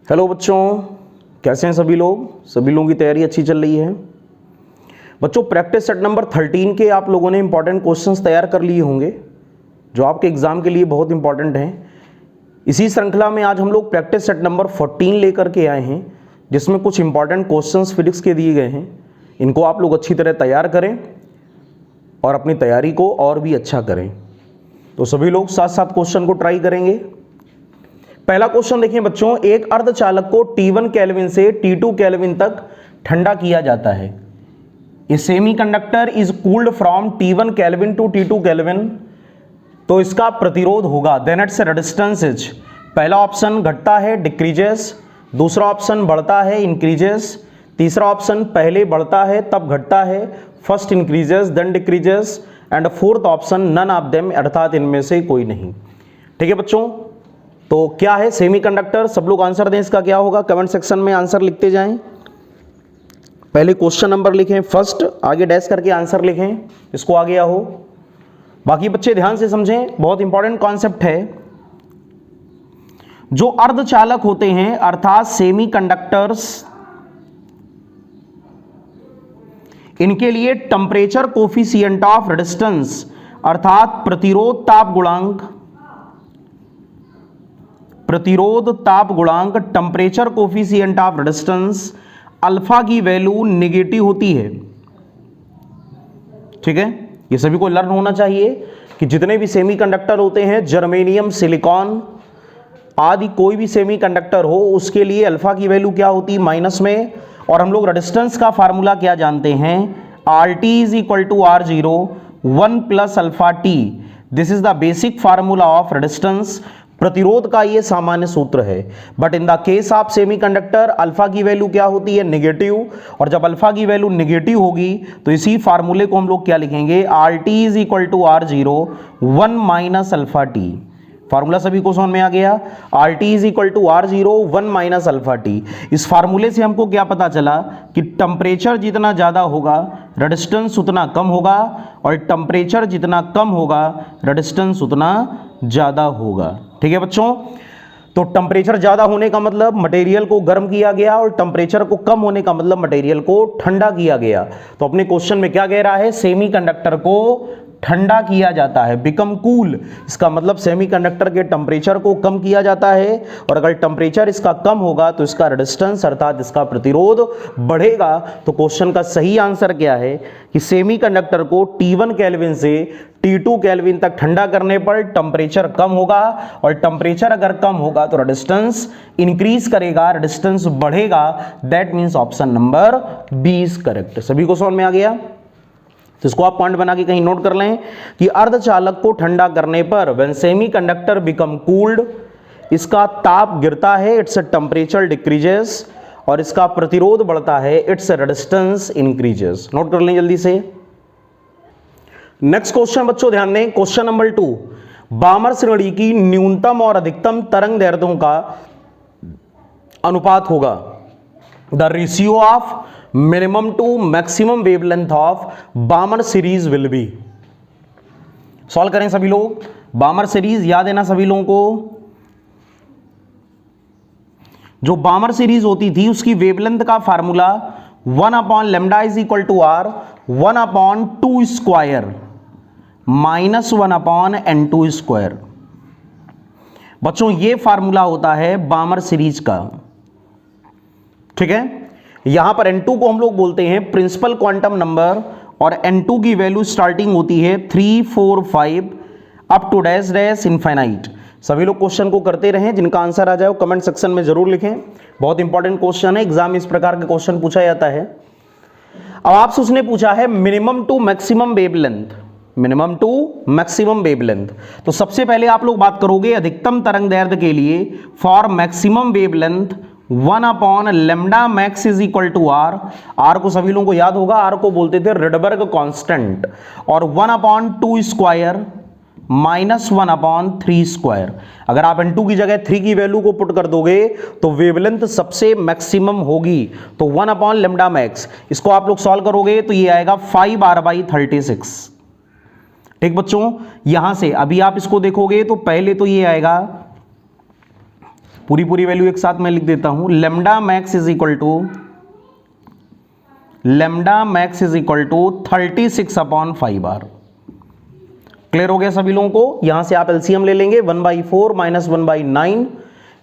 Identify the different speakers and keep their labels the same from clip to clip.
Speaker 1: Hello बच्चों, कैसे हैं सभी लोगों की तैयारी अच्छी चल रही है। बच्चों, प्रैक्टिस सेट नंबर 13 के आप लोगों ने इंपॉर्टेंट क्वेश्चंस तैयार कर लिए होंगे जो आपके एग्जाम के लिए बहुत इंपॉर्टेंट हैं। इसी श्रृंखला में आज हम लोग प्रैक्टिस सेट नंबर 14 लेकर के आए हैं, जिसमें कुछ इंपॉर्टेंट क्वेश्चंस फिजिक्स के दिए गए हैं। इनको आप लोग अच्छी तरह तैयार करें और अपनी तैयारी को और भी अच्छा करें। तो सभी लोग साथ साथ क्वेश्चन को ट्राई करेंगे। पहला क्वेश्चन देखिए बच्चों, एक अर्धचालक को T1 केल्विन से T2 केल्विन तक ठंडा किया जाता है। A semiconductor is cooled from T1 kelvin to T2 kelvin, तो इसका प्रतिरोध होगा देन इट्स रेजिस्टेंस इज, पहला ऑप्शन घटता है डिक्रीजेस, दूसरा ऑप्शन बढ़ता है इंक्रीजेस, तीसरा ऑप्शन पहले बढ़ता है तब घटता है, first increases then decreases, and fourth option none of them, अर्थात इनमें से कोई नहीं। ठीक है बच्चों, तो क्या है सेमीकंडक्टर? सब लोग आंसर दें, इसका क्या होगा? कमेंट सेक्शन में आंसर लिखते जाएं। पहले क्वेश्चन नंबर लिखें फर्स्ट, आगे डैश करके आंसर लिखें, इसको आ गया हो। बाकी बच्चे ध्यान से समझें, बहुत इंपॉर्टेंट कॉन्सेप्ट है। जो अर्धचालक होते हैं अर्थात सेमीकंडक्टर्स, इनके लिए टेम्परेचर कोफिशिएंट ऑफ रेजिस्टेंस अर्थात प्रतिरोध ताप गुणांक temperature coefficient of resistance alpha की वैल्यू नेगेटिव होती है। ठीक है, ये सभी को लर्न होना चाहिए कि जितने भी सेमीकंडक्टर होते हैं, जर्मेनियम, सिलिकॉन आदि कोई भी सेमीकंडक्टर हो, उसके लिए अल्फा की वैल्यू क्या होती है? माइनस में। और हम लोग रेजिस्टेंस का फार्मूला क्या जानते हैं? RT is equal to R0 1 plus alpha T. This is the basic formula of resistance. प्रतिरोध का ये सामान्य सूत्र है। But in the case of semiconductor alpha की वैल्यू क्या होती है? नेगेटिव। और जब अल्फा की वैल्यू नेगेटिव होगी तो इसी फार्मूले को हम लोग क्या लिखेंगे? RT is equal to R0 1 minus alpha T. Formula सभी को समझ में आ गया? RT is equal to R0 1 minus alpha T. इस फार्मूले से हमको क्या पता चला कि टेम्परेचर जितना ज्यादा होगा रेजिस्टेंस उतना कम होगा, और टेम्परेचर जितना कम होगा रेजिस्टेंस उतना ज्यादा होगा। ठीक है बच्चों, तो टेम्परेचर ज्यादा होने का मतलब मटेरियल को गर्म किया गया, और टेम्परेचर को कम होने का मतलब मटेरियल को ठंडा किया गया। तो अपने क्वेश्चन में क्या कह रहा है? सेमीकंडक्टर को ठंडा किया जाता है, बिकम कूल। इसका मतलब सेमीकंडक्टर के टेम्परेचर को कम किया जाता है, और अगर टेम्परेचर इसका कम होगा तो इसका रेजिस्टेंस अर्थात इसका प्रतिरोध बढ़ेगा। तो क्वेश्चन का सही आंसर क्या है कि सेमीकंडक्टर को T1 केल्विन से T2 केल्विन तक ठंडा करने पर टेम्परेचर कम होगा, और टेम्परेचर अगर कम होगा तो रेजिस्टेंस इंक्रीज करेगा, रेजिस्टेंस बढ़ेगा। That means option number B is correct. सभी को समझ में आ गया? तो इसको आप पॉइंट बना के कहीं नोट कर लें कि अर्धचालक को ठंडा करने पर व्हेन सेमीकंडक्टर बिकम कूल्ड, इसका ताप गिरता है, इट्स टेम्परेचर डिक्रीजेस, और इसका प्रतिरोध बढ़ता है, इट्स रेजिस्टेंस इंक्रीजेस। नोट कर लें जल्दी से। नेक्स्ट क्वेश्चन बच्चों ध्यान दें, क्वेश्चन नंबर 2। बामर श्रेणी की न्यूनतम और अधिकतम तरंग दैर्ध्यों का अनुपात होगा the ratio of minimum to maximum wavelength of Balmer series will be. Solve करें सभी लोग। बामर सीरीज याद है ना सभी लोगों को? जो बामर सीरीज होती थी उसकी वेवलेंथ का formula 1 upon lambda is equal to R 1 upon 2 square minus 1 upon N2 square. बच्चों ये फार्मूला होता है बामर सीरीज का। ठीक है, यहां पर N2 को हम लोग बोलते हैं प्रिंसिपल क्वांटम नंबर, और N2 की वैल्यू स्टार्टिंग होती है 3 4 5 up to dash dash infinite. सभी लोग क्वेश्चन को करते रहें, जिनका आंसर आ जाए वो कमेंट सेक्शन में जरूर लिखें। बहुत इंपॉर्टेंट क्वेश्चन है, एग्जाम में इस प्रकार के क्वेश्चन पूछा जाता है। अब आपसे उसने पूछा है minimum to maximum wavelength, minimum to maximum wavelength. तो सबसे पहले आप लोग बात करोगे अधिकतम तरंग दैर्ध्य के लिए, for maximum wavelength 1 upon lambda max is equal to R। R को सभी लोगों को याद होगा, R को बोलते थे रिडबर्ग कांस्टेंट, और 1 upon 2 square minus 1 upon 3 square. अगर आप N2 की जगह 3 की वैल्यू को पुट कर दोगे तो वेवलेंथ सबसे मैक्सिमम होगी, तो 1 अपॉन लेमडा मैक्स। इसको आप लोग सॉल्व करोगे तो ये आएगा 5R/36। ठीक बच्चों, यहां से अभी आप इसको देखोगे तो पहले तो ये आएगा पूरी वैल्यू एक साथ मैं लिख देता हूं, lambda max is equal to 36/5R। Clear हो गया सभी लोगों को? यहां से आप एलसीएम ले लेंगे, 1/4 माइनस 1/9,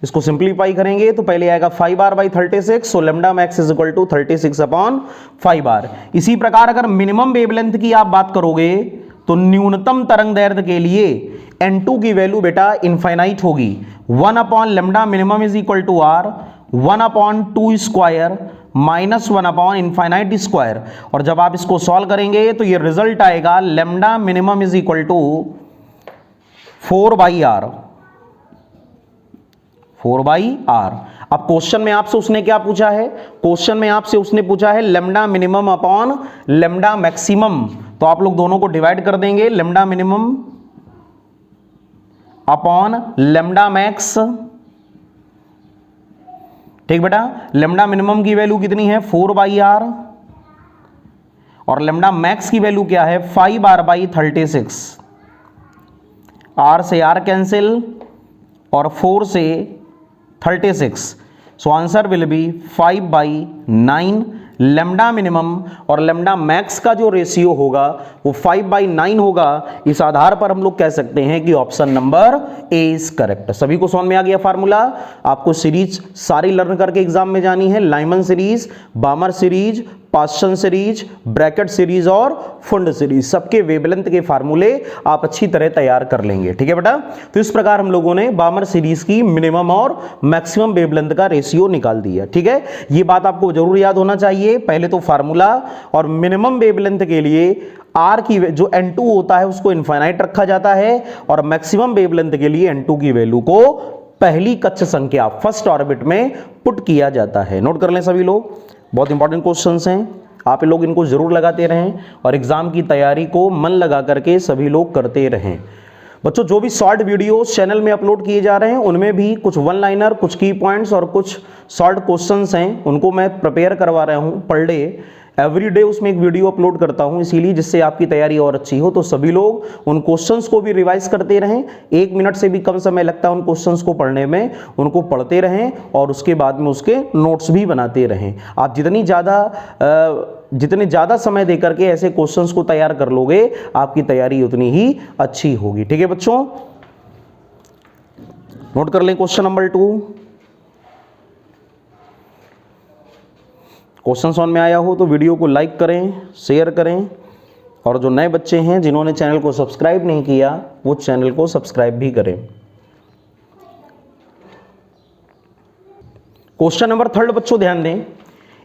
Speaker 1: इसको सिंप्लीफाई करेंगे तो पहले आएगा 5R/36, so lambda max is equal to 36/5R। इसी प्रकार अगर मिनिमम वेवलेंथ की आप बात करोगे तो न्यूनतम तरंग दैर्ध्य के लिए N2 की वैल्यू बेटा इनफाइनाइट होगी, 1/λ minimum is equal to R, 1/2 square minus 1/इनफाइनाइट स्क्वायर। और जब आप इसको सॉल्व करेंगे तो ये रिजल्ट आएगा lambda minimum is equal to 4/R। अब क्वेश्चन में आपसे उसने क्या पूछा है? क्वेश्चन में आपसे उसने पूछा है lambda minimum upon lambda maximum, तो आप लोग दोनों को डिवाइड कर देंगे, lambda minimum upon lambda max. ठीक बेटा, लेमडा मिनिमम की वैल्यू कितनी है? 4/R, और लेमडा मैक्स की वैल्यू क्या है? 5R/36। R से R कैंसिल और 4 से 36, so answer will be 5/9। Lambda minimum और लेमडा मैक्स का जो रेशियो होगा वो 5/9 होगा। इस आधार पर हम लोग कह सकते हैं कि option number A is correct. सभी को समझ में आ गया फार्मूला? आपको सीरीज सारी लर्न करके एग्जाम में जानी है, Lyman series, बामर series, Paschen series, Brackett series और फुंड सीरीज, सबके वेवलेंथ के फार्मूले आप अच्छी तरह तैयार कर लेंगे। ठीक है बेटा, तो इस प्रकार हम लोगों ने बामर सीरीज की मिनिमम और मैक्सिमम वेवलेंथ का रेशियो निकाल दिया। ठीक है, ये बात आपको जरूर याद होना चाहिए। पहले तो फार्मूला और मिनिमम वेवलेंथ के लिए आर की जो N2 होता है उसको इनफाइनाइट रखा जाता है, और मैक्सिमम वेवलेंथ के लिए N2 की वैल्यू को पहली कक्ष संख्या फर्स्ट ऑर्बिट में पुट किया जाता है। नोट कर लें सभी लोग, बहुत इंपॉर्टेंट क्वेश्चंस हैं, आप लोग इनको जरूर लगाते रहें और एग्जाम की तैयारी को मन लगा करके सभी लोग करते रहें। बच्चों, जो भी शॉर्ट वीडियोस चैनल में अपलोड किए जा रहे हैं उनमें भी कुछ वन लाइनर, कुछ की पॉइंट्स और कुछ शॉर्ट क्वेश्चंस हैं, उनको मैं प्रिपेयर करवा रहा हूं पर डे, एवरी डे उसमें एक वीडियो अपलोड करता हूं, इसीलिए जिससे आपकी तैयारी और अच्छी हो। तो सभी लोग उन क्वेश्चंस को भी रिवाइज करते रहें, 1 मिनट से भी कम समय लगता है उन क्वेश्चंस को पढ़ने में, उनको पढ़ते रहें और उसके बाद में उसके नोट्स भी बनाते रहें। आप जितने ज़्यादा समय दे करके ऐसे क्वेश्चंस को तैयार कर लोगे, आपकी तैयारी उतनी ही अच्छी होगी। ठीक है बच्चों, नोट कर लें क्वेश्चन नंबर 2। क्वेश्चन समझ में आया हो तो वीडियो को लाइक करें, शेयर करें, और जो नए बच्चे हैं जिन्होंने चैनल को सब्सक्राइब नहीं किया वो चैनल को सब्सक्राइब भी करें। क्वेश्चन नंबर 3 बच्चों ध्यान दें,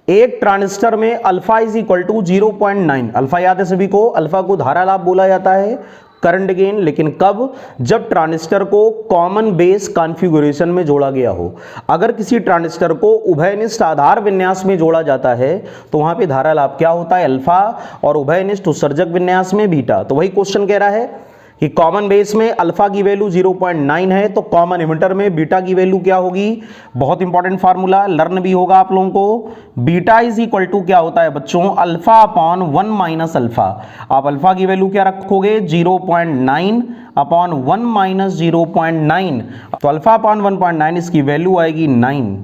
Speaker 1: एक ट्रांजिस्टर में alpha is equal to 0.9, alpha याद है सभी को, अल्फा को धारा लाभ बोला जाता है, करंट गेन, लेकिन कब? जब ट्रांजिस्टर को कॉमन बेस कॉन्फ़िगरेशन में जोड़ा गया हो। अगर किसी ट्रांजिस्टर को उभयनिष्ठ आधार विन्यास में जोड़ा जाता है तो वहां पे धारा लाभ क्या होता है? अल्फा, और उभयनिष्ठ उत्सर्जक विन्यास में बीटा। तो वही क्वेश्चन कह रहा है कि कॉमन बेस में अल्फा की वैल्यू 0.9 है, तो कॉमन इमिटर में बीटा की वैल्यू क्या होगी? बहुत इंपॉर्टेंट फार्मूला, लर्न भी होगा आप लोगों को। बीटा इज इक्वल टू क्या होता है बच्चों? Alpha upon 1 minus alpha. आप अल्फा की वैल्यू क्या रखोगे? 0.9 अपॉन 1 माइनस 0.9, तो अल्फा अपॉन 1.9 इसकी वैल्यू आएगी 9।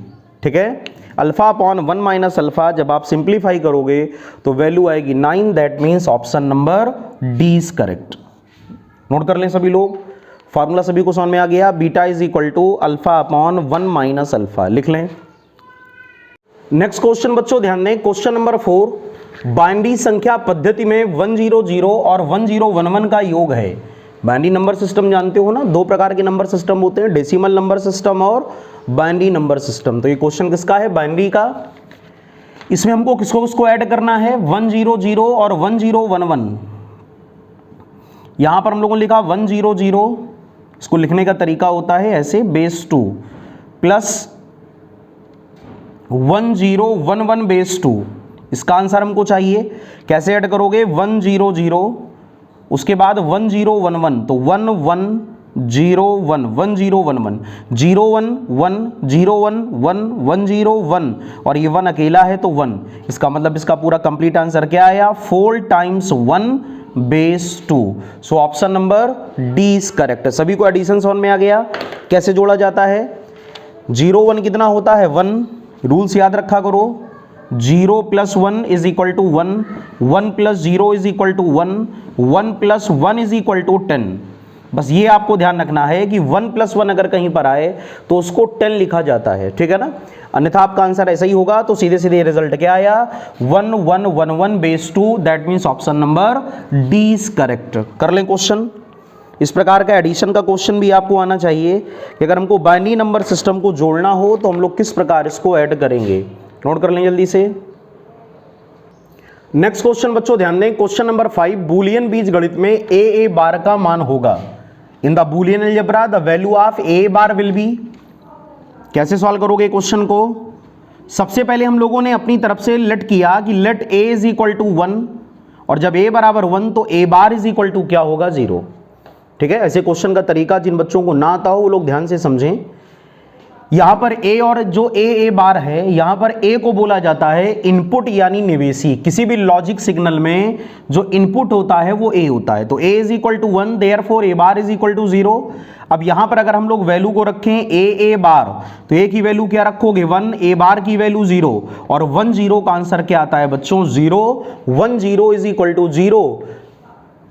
Speaker 1: ठीक है, अल्फा अपॉन 1 माइनस अल्फा जब आप सिंप्लीफाई करोगे तो वैल्यू आएगी 9, that means option number D is correct. Note कर लें सभी लोग, फार्मूला सभी को समझ में आ गया, beta is equal to alpha upon 1 minus alpha, लिख लें। नेक्स्ट क्वेश्चन बच्चों ध्यान दें, क्वेश्चन नंबर 4, बाइनरी संख्या पद्धति में 100 और 1011 का योग है। बाइनरी नंबर सिस्टम जानते हो ना, 2 प्रकार के नंबर सिस्टम होते हैं, डेसिमल नंबर सिस्टम और बाइनरी नंबर सिस्टम। तो ये क्वेश्चन किसका है? बाइनरी का। इसमें हमको किसको ऐड करना है? 100 और 1011। यहां पर हम लोगों ने लिखा 100, इसको लिखने का तरीका होता है ऐसे, बेस 2 प्लस 1011 बेस 2। इसका आंसर हमको चाहिए, कैसे ऐड करोगे? 100 उसके बाद 1011, तो 1101 1011 01 1 01 1 101, और ये 1 अकेला है तो 1। इसका मतलब इसका पूरा कंप्लीट आंसर क्या आया? 4 times 1 base 2। So option number D is correct. सभी को एडिशन समझ में आ गया कैसे जोड़ा जाता है? 0 1 कितना होता है 1, रूल्स याद रखा करो, 0 + 1 = 1, 1 + 0 = 1, 1 + 1 = 10। बस ये आपको ध्यान रखना है कि 1 + 1 अगर कहीं पर आए तो उसको 10 लिखा जाता है, ठीक है ना, अन्यथा आपका आंसर ऐसा ही होगा। तो सीधे सीधे रिजल्ट क्या आया 1 1 1 1 base 2, that means option number D is correct. कर लें क्वेश्चन। इस प्रकार का एडिशन का क्वेश्चन भी आपको आना चाहिए कि अगर हमको बाइनरी नंबर सिस्टम को जोड़ना हो तो हम लोग किस प्रकार इसको ऐड करेंगे। नोट कर लें जल्दी से। नेक्स्ट क्वेश्चन बच्चों ध्यान दें, क्वेश्चन नंबर 5, बूलियन बीजगणित में a बार का मान होगा। In the Boolean algebra the value of a bar will be. कैसे सॉल्व करोगे क्वेश्चन को? सबसे पहले हम लोगों ने अपनी तरफ से लेट किया कि लेट a = 1, और जब a = 1 तो a बार = क्या होगा 0। ठीक है, ऐसे क्वेश्चन का तरीका जिन बच्चों को ना आता हो वो लोग ध्यान से समझें। यहां पर a और जो a बार है, यहां पर a को बोला जाता है इनपुट यानी निवेशी। किसी भी लॉजिक सिग्नल में जो इनपुट होता है वो a होता है। तो a = 1, देयरफॉर a बार = 0। अब यहां पर अगर हम लोग वैल्यू को रखें a बार, तो a की वैल्यू क्या रखोगे 1, a बार की वैल्यू 0, और 1 0 का आंसर क्या आता है बच्चों 0, 1 0 = 0,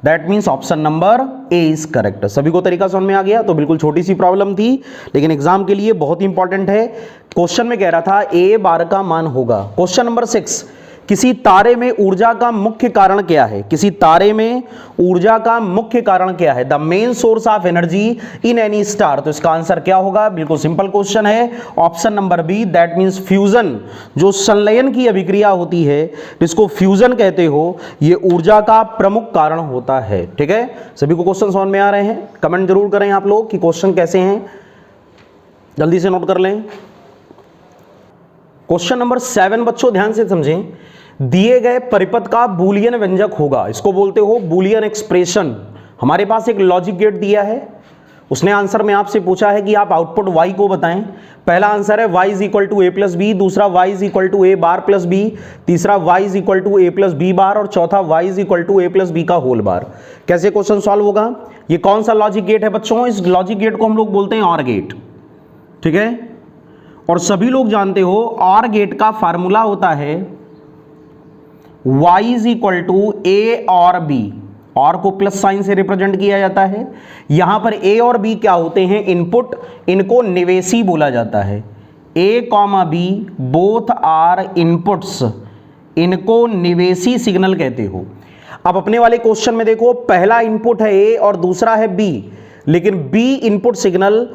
Speaker 1: that means option number A is correct. सभी को तरीका समझ में आ गया? तो बिल्कुल छोटी सी प्रॉब्लम थी लेकिन एग्जाम के लिए बहुत इंपॉर्टेंट है। क्वेश्चन में कह रहा था a बार का मान होगा। क्वेश्चन नंबर 6, किसी तारे में ऊर्जा का मुख्य कारण क्या है? किसी तारे में ऊर्जा का मुख्य कारण क्या है? The main source of energy in any star. तो इसका आंसर क्या होगा? बिल्कुल सिंपल क्वेश्चन है, option number B, that means fusion. जो संलयन की अभिक्रिया होती है जिसको फ्यूजन कहते हो, ये ऊर्जा का प्रमुख कारण होता है। ठीक है, सभी को क्वेश्चन समझ में आ रहे हैं? कमेंट जरूर करें आप लोग कि क्वेश्चन कैसे हैं, जल्दी से नोट कर लें। क्वेश्चन नंबर 7 बच्चों ध्यान से समझें, दिए गए परिपथ का बूलियन व्यंजक होगा, इसको बोलते हो बूलियन एक्सप्रेशन। हमारे पास एक लॉजिक गेट दिया है, उसने आंसर में आपसे पूछा है कि आप आउटपुट y को बताएं। पहला आंसर है y = a + b, दूसरा y = a बार + b, तीसरा y = a + b बार, और चौथा y = a + b का होल बार। कैसे क्वेश्चन सॉल्व होगा? ये कौन सा लॉजिक गेट है बच्चों? इस लॉजिक गेट को हम लोग बोलते हैं ऑर गेट। ठीक है, और सभी लोग जानते हो ऑर गेट का फार्मूला होता है y = a और b, और को प्लस साइन से रिप्रेजेंट किया जाता है। यहां पर a और b क्या होते हैं? इनपुट, इनको निवेशी बोला जाता है। a, b both are inputs, इनको निवेशी सिग्नल कहते हो। अब अपने वाले क्वेश्चन में देखो, पहला इनपुट है a और दूसरा है b, लेकिन b इनपुट सिग्नल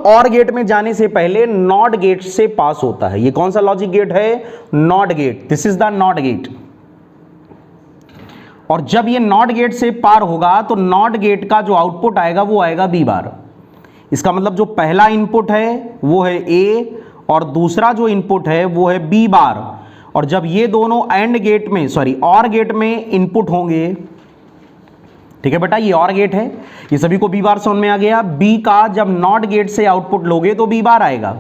Speaker 1: और गेट में जाने से पहले नॉट गेट से पास होता है। ये कौन सा लॉजिक गेट है? Not gate. This is the not gate. और जब ये नॉट गेट से पार होगा तो नॉट गेट का जो आउटपुट आएगा वो आएगा बी बार। इसका मतलब जो पहला इनपुट है वो है ए और दूसरा जो इनपुट है वो है बी बार। और जब ये दोनों एंड गेट में, सॉरी और गेट में इनपुट होंगे, ठीक है बेटा, ये और गेट है, ये सभी को बी बार समझ में आ गया। बी का जब नॉट गेट से आउटपुट लोगे तो बी बार आएगा,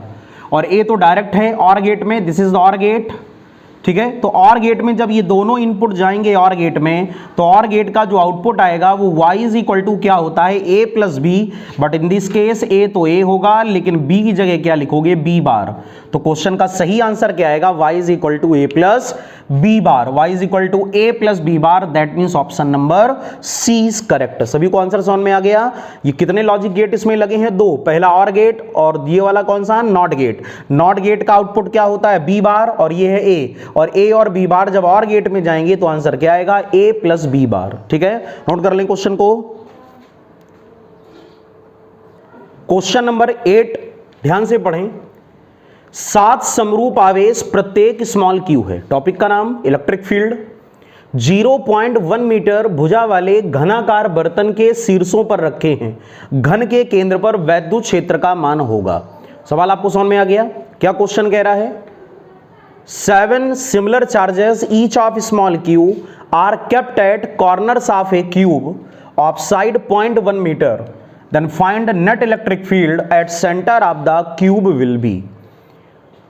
Speaker 1: और ए तो डायरेक्ट है और गेट में, दिस इज द और गेट। ठीक है, तो और गेट में जब ये दोनों इनपुट जाएंगे और गेट में, तो और गेट का जो आउटपुट आएगा वो y = क्या होता है? a + b, but in this case a तो a होगा, लेकिन b की जगह क्या लिखोगे? b बार। तो क्वेश्चन का सही आंसर क्या आएगा? y = a + b bar, y = a + b bar, that means option number c is correct. सभी को आंसर समझ में आ गया? ये कितने लॉजिक गेट इसमें लगे हैं? 2, पहला और गेट और ये वाला कौन सा? Not gate. नॉट गेट का आउटपुट क्या होता है? b बार, और ये है a, और a और b बार जब और गेट में जाएंगे तो आंसर क्या आएगा? a + b बार। ठीक है, नोट कर लें क्वेश्चन को। क्वेश्चन नंबर 8 ध्यान से पढ़ें, 7 समरूप आवेश प्रत्येक स्मॉल q है। टॉपिक का नाम इलेक्ट्रिक फील्ड। 0.1 मीटर भुजा वाले घनाकार बर्तन के शीर्षों पर रखे हैं। घन के केंद्र पर वैद्युत क्षेत्र का मान होगा। सवाल आपको समझ में आ गया? क्या क्वेश्चन कह रहा है? 7 similar charges each of small q are kept at corners of a cube of side 0.1 meter. Then find net electric field at center of the cube will be.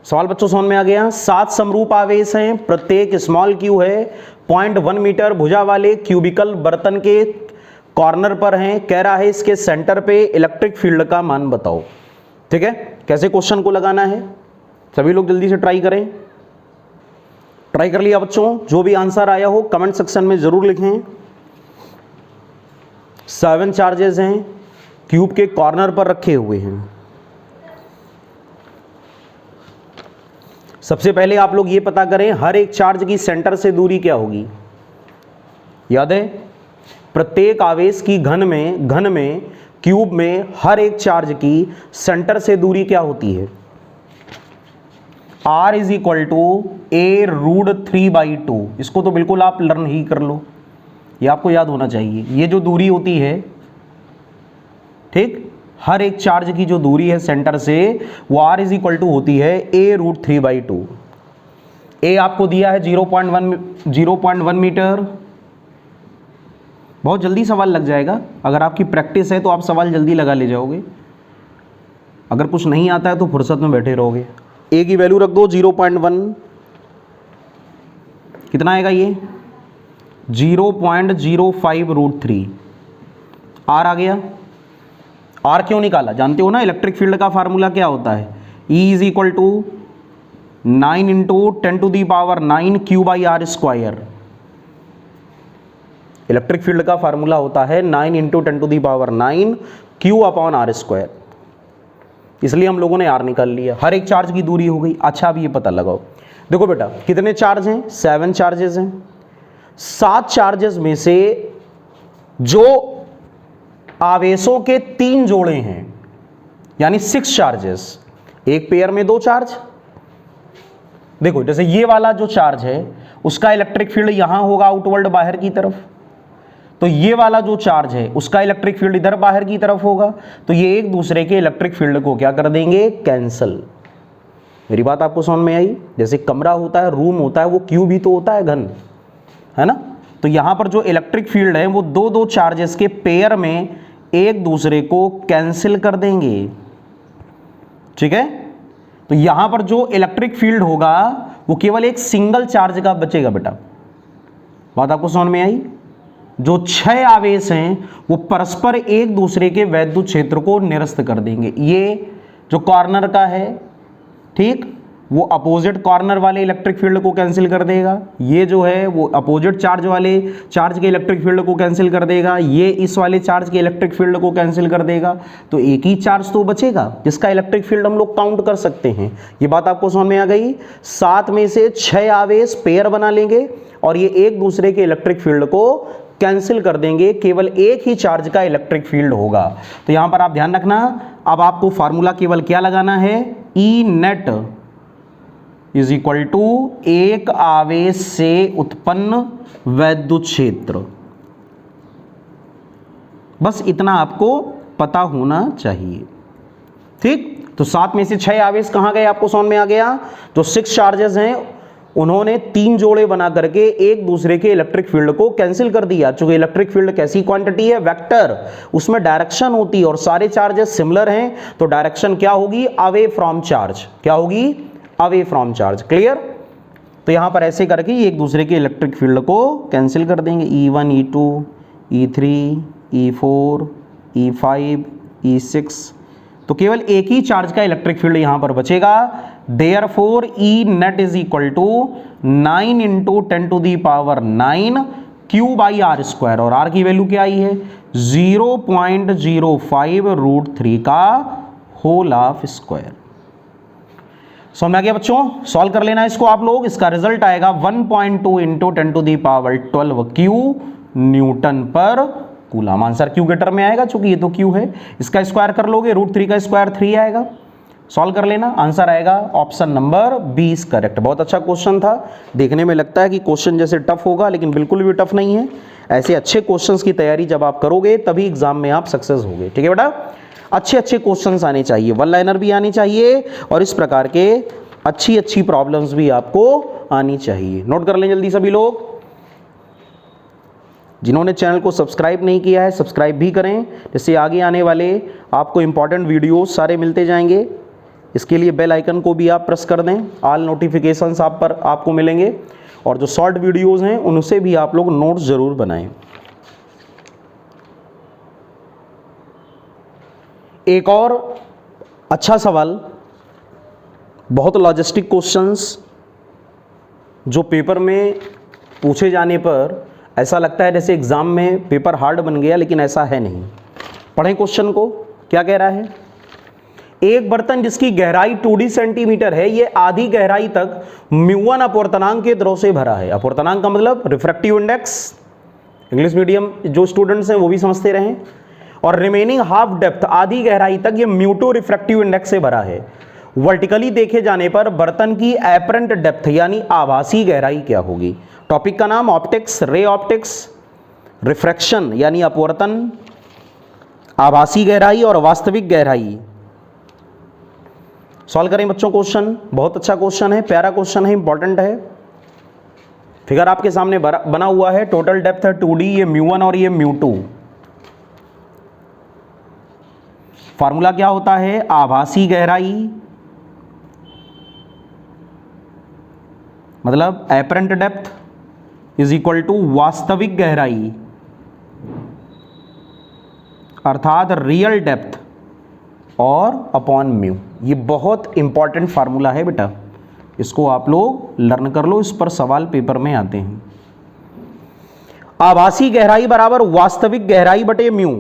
Speaker 1: सवाल बच्चों समझ में आ गया? 7 समरूप आवेश हैं, प्रत्येक स्मॉल क्यू है, 0.1 मीटर भुजा वाले क्यूबिकल बर्तन के कॉर्नर पर हैं। कह रहा है इसके सेंटर पे इलेक्ट्रिक फील्ड का मान बताओ। ठीक है, कैसे क्वेश्चन को लगाना है, सभी लोग जल्दी से ट्राई करें। ट्राई कर लिया बच्चों? जो भी आंसर आया हो कमेंट सेक्शन में जरूर लिखें। 7 चार्जेस हैं, क्यूब के कॉर्नर पर रखे हुए हैं। सबसे पहले आप लोग ये पता करें हर एक चार्ज की सेंटर से दूरी क्या होगी। याद है, प्रत्येक आवेश की घन में क्यूब में हर एक चार्ज की सेंटर से दूरी क्या होती है? R is equal to a√3/2। इसको तो बिल्कुल आप लर्न ही कर लो, ये आपको याद होना चाहिए। ये जो दूरी होती है, ठीक, हर एक चार्ज की जो दूरी है सेंटर से, वो R इज इक्वल टू होती है a√3/2। a आपको दिया है 0.1 मीटर। बहुत जल्दी सवाल लग जाएगा, अगर आपकी प्रैक्टिस है तो आप सवाल जल्दी लगा ले जाओगे, अगर कुछ नहीं आता है तो फुर्सत में बैठे रहोगे। a की वैल्यू रख दो 0.1, कितना आएगा ये? 0.05√3। R आ गया। R क्यों निकाला जानते हो ना, इलेक्ट्रिक फील्ड का फार्मूला क्या होता है? E is equal to 9 × 10⁹ Q/r²। Electric field का फार्मूला होता है 9 × 10⁹ Q/r²। इसलिए हम लोगों ने R निकाल लिया, हर एक चार्ज की दूरी हो गई। अच्छा, अब ये पता लगाओ, देखो बेटा कितने चार्ज हैं? 7 चार्जेस हैं। 7 चार्जेस में से जो आवेशों के 3 जोड़े हैं, यानी 6 चार्जेस, एक पेयर में 2 चार्ज। देखो जैसे ये वाला जो चार्ज है उसका इलेक्ट्रिक फील्ड यहां होगा आउटवर्ड बाहर की तरफ, तो ये वाला जो चार्ज है उसका इलेक्ट्रिक फील्ड इधर बाहर की तरफ होगा, तो ये एक दूसरे के इलेक्ट्रिक फील्ड को क्या कर देंगे? कैंसल। मेरी बात आपको समझ में आई? जैसे कमरा होता है, रूम होता है, वो क्यूब ही तो होता है, घन, है ना? तो यहां पर जो इलेक्ट्रिक फील्ड है वो दो चार्जेस के पेयर में एक दूसरे को कैंसिल कर देंगे, ठीक है? तो यहां पर जो इलेक्ट्रिक फील्ड होगा वो केवल एक सिंगल चार्ज का बचेगा बेटा। बात आपको समझ में आई? जो 6 आवेश हैं वो परस्पर एक दूसरे के वैद्युत क्षेत्र को निरस्त कर देंगे। ये जो कॉर्नर का है, ठीक, वो अपोजिट कॉर्नर वाले इलेक्ट्रिक फील्ड को कैंसिल कर देगा। ये जो है वो अपोजिट चार्ज वाले चार्ज के इलेक्ट्रिक फील्ड को कैंसिल कर देगा। ये इस वाले चार्ज के इलेक्ट्रिक फील्ड को कैंसिल कर देगा। तो एक ही चार्ज तो बचेगा जिसका इलेक्ट्रिक फील्ड हम लोग काउंट कर सकते हैं। ये बात आपको समझ में आ गई? 7 में से 6 आवेश पेयर बना लेंगे और ये एक दूसरे के इलेक्ट्रिक फील्ड को कैंसिल कर देंगे, केवल एक ही चार्ज का इलेक्ट्रिक फील्ड होगा। तो यहां पर आप ध्यान रखना, अब आपको फार्मूला केवल क्या लगाना है? E net is equal to एक आवेश से उत्पन्न वैद्युत क्षेत्र। बस इतना आपको पता होना चाहिए, ठीक? तो 7 में से 6 आवेश कहां गए आपको समझ में आ गया? जो 6 चार्जेस हैं उन्होंने 3 जोड़े बना करके एक दूसरे के इलेक्ट्रिक फील्ड को कैंसिल कर दिया। चूंकि इलेक्ट्रिक फील्ड कैसी क्वांटिटी है? वेक्टर, उसमें डायरेक्शन होती है और सारे चार्जेस सिमिलर हैं, तो डायरेक्शन क्या होगी? Away from charge. क्या होगी? Away from charge. क्लियर? तो यहां पर ऐसे करके एक दूसरे के इलेक्ट्रिक फील्ड को कैंसिल कर देंगे। E1 E2 E3 E4 E5 E6, तो केवल एक ही चार्ज का इलेक्ट्रिक फील्ड यहां पर बचेगा। Therefore E net is equal to 9 × 10⁹ Q/r², और R की वैल्यू क्या आई है? 0.05√3 का होल ऑफ स्क्वायर। समझ में आ गया बच्चों? सॉल्व कर लेना इसको आप लोग। इसका रिजल्ट आएगा 1.2 × 10⁻12 Q न्यूटन पर कूलम। आंसर Q के टर्म में आएगा, चूंकि ये तो Q है। इसका स्क्वायर कर लोगे, √3 का स्क्वायर 3 आएगा। सॉल्व कर लेना, आंसर आएगा ऑप्शन नंबर 20 करेक्ट। बहुत अच्छा क्वेश्चन था। देखने में लगता है कि क्वेश्चन जैसे टफ होगा, लेकिन बिल्कुल भी टफ नहीं है। ऐसे अच्छे क्वेश्चंस की तैयारी जब आप करोगे तभी एग्जाम में आप सक्सेस होगे, ठीक है बेटा? अच्छे क्वेश्चंस आने चाहिए, वन लाइनर भी आनी चाहिए और इस प्रकार के अच्छी प्रॉब्लम्स भी आपको आनी चाहिए। नोट कर लें जल्दी सभी लोग। जिन्होंने चैनल को सब्सक्राइब नहीं किया है सब्सक्राइब भी करें, जिससे आगे आने वाले आपको इंपॉर्टेंट वीडियोस सारे मिलते जाएंगे। इसके लिए बेल आइकन को भी आप प्रेस कर दें, ऑल नोटिफिकेशंस आप पर आपको मिलेंगे, और जो शॉर्ट वीडियोस हैं उनसे भी आप लोग नोट्स जरूर बनाएं। एक और अच्छा सवाल बहुत लॉजिस्टिक क्वेश्चंस जो पेपर में पूछे जाने पर ऐसा लगता है जैसे एग्जाम में पेपर हार्ड बन गया, लेकिन ऐसा है नहीं। पढ़ें क्वेश्चन को, क्या कह रहा है। एक बर्तन जिसकी गहराई 2D सेंटीमीटर है, ये आधी गहराई तक म्यू1 अपवर्तनांक के द्रव से भरा है। अपवर्तनांक का मतलब रिफ्रैक्टिव इंडेक्स, इंग्लिश मीडियम जो स्टूडेंट्स हैं वो भी समझते रहें। और रिमेनिंग हाफ डेप्थ, आधी गहराई तक ये म्यू2 रिफ्रैक्टिव इंडेक्स से भरा है। वर्टिकली देखे जाने पर बर्तन की एपरेंट डेप्थ यानी आभासी गहराई क्या होगी। टॉपिक का नाम ऑप्टिक्स, रे ऑप्टिक्स, रिफ्रैक्शन यानी अपवर्तन, आभासी गहराई और वास्तविक गहराई। सॉल्व करें बच्चों क्वेश्चन, बहुत अच्छा क्वेश्चन है, प्यारा क्वेश्चन है, इंपॉर्टेंट है। फिगर आपके सामने बना हुआ है, टोटल डेप्थ है 2D, ये म्यू1 और ये म्यू2। फार्मूला क्या होता है, आभासी गहराई मतलब apparent depth is equal to वास्तविक गहराई अर्थात रियल डेप्थ और अपॉन म्यू। ये बहुत इंपॉर्टेंट फार्मूला है बेटा, इसको आप लोग लर्न कर लो, इस पर सवाल पेपर में आते हैं। आभासी गहराई बराबर वास्तविक गहराई बटे म्यू,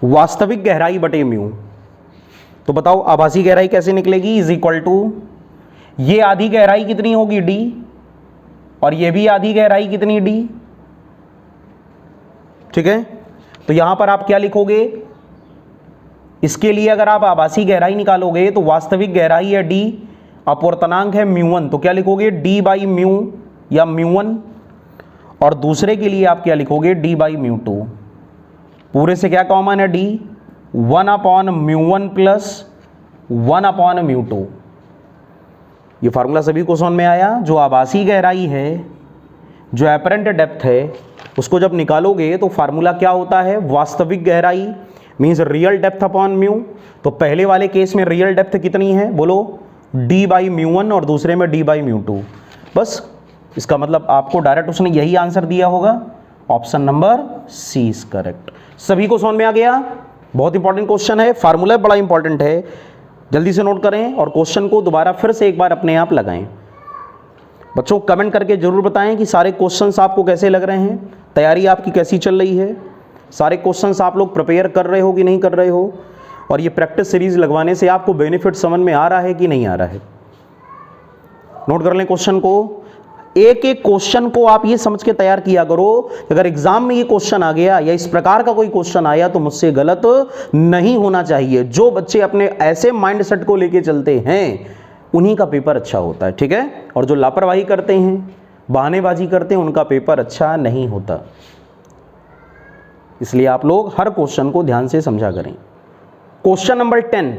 Speaker 1: वास्तविक गहराई बटे म्यू। तो बताओ आभासी गहराई कैसे निकलेगी, इज इक्वल टू ये आधी गहराई कितनी होगी d, और ये भी आधी गहराई कितनी d, ठीक है। तो यहां पर आप क्या लिखोगे, इसके लिए अगर आप आभासी गहराई निकालोगे तो वास्तविक गहराई है d, अपवर्तनांक है म्यू1, तो क्या लिखोगे d बाई म्यू या म्यू1, और दूसरे के लिए आप क्या लिखोगे d बाई म्यू2। पूरे से क्या कॉमन है d, 1 अपॉन म्यू1 प्लस 1 अपॉन म्यू2। ये फार्मूला सभी को समझ में आया। जो आभासी गहराई है, जो एपरेंट डेप्थ है, उसको जब निकालोगे तो फार्मूला क्या होता है, वास्तविक गहराई means real depth upon mu. तो पहले वाले केस में रियल डेप्थ कितनी है बोलो, d बाई म्यू1, और दूसरे में d बाई म्यू2। बस इसका मतलब आपको डायरेक्ट उसने यही आंसर दिया होगा, option number C is correct. सभी को समझ में आ गया। बहुत इंपॉर्टेंट क्वेश्चन है, फार्मूला बड़ा इंपॉर्टेंट है, जल्दी से नोट करें और क्वेश्चन को दोबारा फिर से एक बार अपने आप लगाएं। बच्चों कमेंट करके जरूर बताएं कि सारे क्वेश्चंस आपको कैसे लग रहे हैं, तैयारी आपकी कैसी चल रही है, सारे क्वेश्चंस आप लोग प्रिपेयर कर रहे हो कि नहीं कर रहे हो, और ये प्रैक्टिस सीरीज लगवाने से आपको बेनिफिट समझ में आ रहा है कि नहीं आ रहा है। नोट कर लें क्वेश्चन को, एक एक क्वेश्चन को आप ये समझ के तैयार किया करो, अगर एग्जाम में ये क्वेश्चन आ गया या इस प्रकार का कोई क्वेश्चन आया तो मुझसे गलत नहीं होना चाहिए। जो बच्चे अपने ऐसे माइंडसेट को लेके चलते हैं उन्हीं का पेपर अच्छा होता है, ठीक है। और जो लापरवाही करते हैं, बहानेबाजी करते हैं, उनका पेपर अच्छा नहीं होता। इसलिए आप लोग हर क्वेश्चन को ध्यान से समझा करें। क्वेश्चन नंबर 10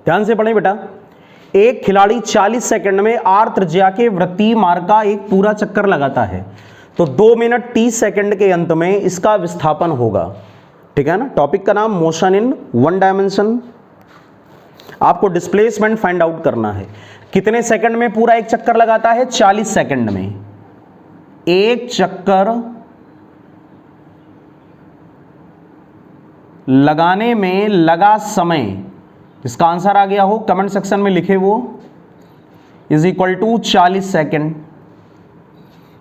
Speaker 1: ध्यान से पढ़ें बेटा। एक खिलाड़ी 40 सेकंड में r त्रिज्या के वृत्तीय मार्ग का एक पूरा चक्कर लगाता है, तो 2 मिनट 30 सेकंड के अंत में इसका विस्थापन होगा, ठीक है ना। टॉपिक का नाम मोशन इन वन डायमेंशन। आपको डिस्प्लेसमेंट फाइंड आउट करना है। कितने सेकंड में पूरा एक चक्कर लगाता है, 40 सेकंड में। एक चक्कर लगाने में लगा समय, इसका आंसर आ गया हो कमेंट सेक्शन में लिखे वो, इज इक्वल टू 40 सेकेंड।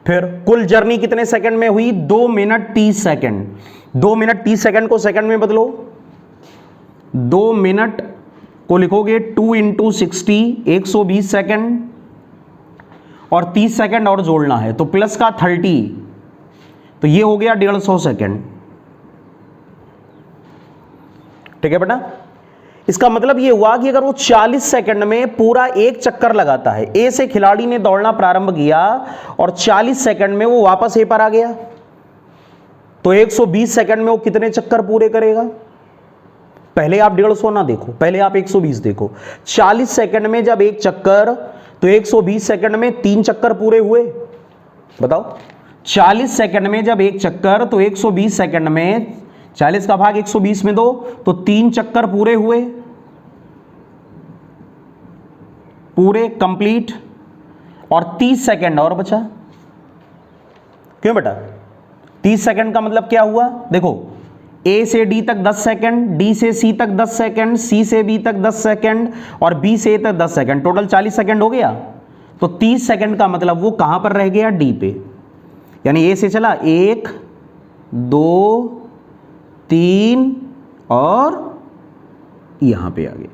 Speaker 1: फिर कुल जर्नी कितने सेकंड में हुई, 2 मिनट 30 सेकंड। 2 मिनट 30 सेकंड को सेकंड में बदलो, 2 मिनट को लिखोगे 2 इंटू 60, 120 सेकंड, और 30 सेकंड और जोड़ना है तो प्लस का 30, तो ये हो गया 150 सेकंड, ठीक है बेटा। इसका मतलब ये हुआ कि अगर वो 40 सेकंड में पूरा एक चक्कर लगाता है, ए से खिलाड़ी ने दौड़ना प्रारंभ किया और 40 सेकंड में वो वापस ए पर आ गया, तो 120 सेकंड में वो कितने चक्कर पूरे करेगा। पहले आप 150 ना देखो, पहले आप 120 देखो। 40 सेकंड में जब एक चक्कर, तो 120 सेकंड में 3 चक्कर पूरे हुए। बताओ 40 सेकंड में जब एक चक्कर, तो 120 सेकंड में 40 का भाग 120 में दो, तो 3 चक्कर पूरे हुए, पूरे कंप्लीट, और 30 सेकंड और बचा। क्यों बेटा, 30 सेकंड का मतलब क्या हुआ, देखो ए से डी तक 10 सेकंड, डी से सी तक 10 सेकंड, सी से बी तक 10 सेकंड और बी से ए तक 10 सेकंड, टोटल 40 सेकंड हो गया। तो 30 सेकंड का मतलब वो कहां पर रह गया, डी पे। यानी ए से चला 1 2 3 और यहां पे आ गया।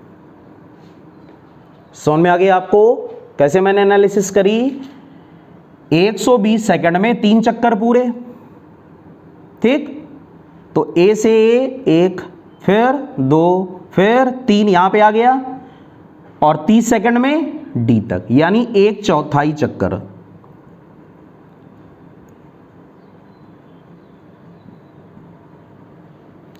Speaker 1: समझ में आ गया आपको कैसे मैंने एनालिसिस करी। 120 सेकंड में 3 चक्कर पूरे, ठीक। तो ए से ए 1, फिर 2, फिर 3 यहां पे आ गया और 30 सेकंड में डी तक, यानी 1/4 चक्कर।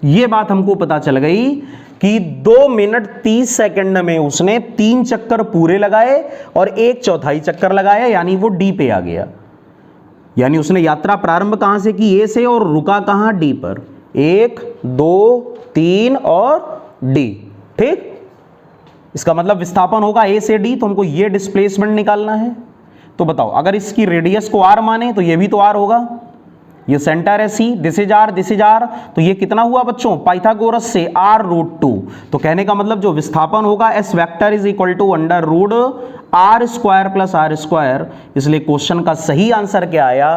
Speaker 1: यह बात हमको पता चल गई कि 2 मिनट 30 सेकंड में उसने 3 चक्कर पूरे लगाए और 1/4 चक्कर लगाया, यानी वो डी पे आ गया। यानी उसने यात्रा प्रारंभ कहां से की, ए से, और रुका कहां, डी पर। 1 2 3 और डी, ठीक। इसका मतलब विस्थापन होगा ए से डी, तो हमको ये डिस्प्लेसमेंट निकालना है। तो बताओ, अगर इसकी रेडियस को आर माने तो ये भी तो आर होगा। ये सेंटर है सी, दिस इज आर, तो ये कितना हुआ बच्चों, पाइथागोरस से r√2। तो कहने का मतलब जो विस्थापन होगा S vector is equal to √r² + r²। इसलिए क्वेश्चन का सही आंसर क्या आया,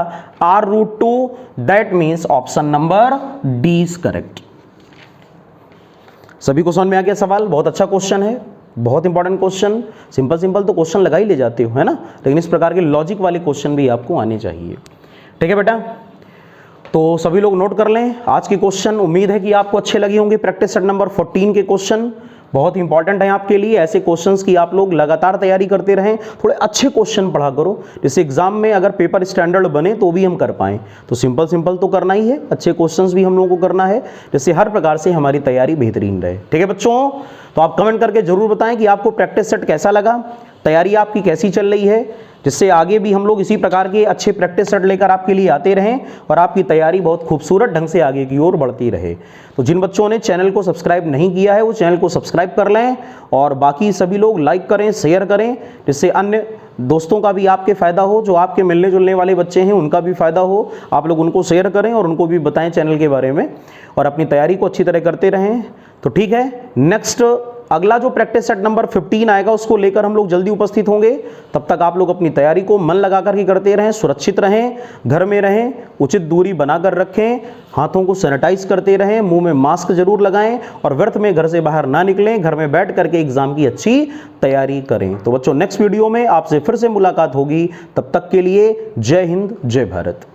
Speaker 1: r√2। That means option number D is correct. सभी को समझ में आ गया सवाल। बहुत अच्छा क्वेश्चन है, बहुत इंपॉर्टेंट क्वेश्चन। सिंपल तो क्वेश्चन लगा ही ले जाते हो, है ना, लेकिन इस प्रकार के लॉजिक वाले क्वेश्चन भी आपको आने चाहिए। ठीक है बेटा, तो सभी लोग नोट कर लें आज के क्वेश्चन। उम्मीद है कि आपको अच्छे लगे होंगे। प्रैक्टिस सेट नंबर 14 के क्वेश्चन बहुत इंपॉर्टेंट है आपके लिए। ऐसे क्वेश्चंस की आप लोग लगातार तैयारी करते रहें, थोड़े अच्छे क्वेश्चन पढ़ा करो, जिससे एग्जाम में अगर पेपर स्टैंडर्ड बने तो भी हम कर पाएं। तो सिंपल तो करना ही है, अच्छे क्वेश्चंस भी हम लोगों को करना है, जिससे हर प्रकार से हमारी तैयारी बेहतरीन रहे। ठीक है बच्चों, तो आप कमेंट करके जरूर बताएं कि आपको प्रैक्टिस सेट कैसा लगा, तैयारी आपकी कैसी चल रही है, जिससे आगे भी हम लोग इसी प्रकार के अच्छे प्रैक्टिस सेट लेकर आपके लिए आते रहें और आपकी तैयारी बहुत खूबसूरत ढंग से आगे की ओर बढ़ती रहे। तो जिन बच्चों ने चैनल को सब्सक्राइब नहीं किया है वो चैनल को सब्सक्राइब कर लें और बाकी सभी लोग लाइक करें, शेयर करें, जिससे अन्य दोस्तों का भी आपके फ़ायदा हो, जो आपके मिलने जुलने वाले बच्चे हैं उनका भी फ़ायदा हो। आप लोग उनको शेयर करें और उनको भी बताएं चैनल के बारे में और अपनी तैयारी को अच्छी तरह करते रहें। तो ठीक है, नेक्स्ट अगला जो प्रैक्टिस सेट नंबर 15 आएगा उसको लेकर हम लोग जल्दी उपस्थित होंगे। तब तक आप लोग अपनी तैयारी को मन लगाकर ही करते रहें, सुरक्षित रहें, घर में रहें, उचित दूरी बनाकर रखें, हाथों को सैनिटाइज करते रहें, मुंह में मास्क जरूर लगाएं और व्यर्थ में घर से बाहर ना निकलें, घर में बैठ करके एग्जाम की अच्छी तैयारी करें। तो बच्चों, नेक्स्ट वीडियो में आपसे फिर से मुलाकात होगी। तब तक के लिए जय हिंद, जय भारत।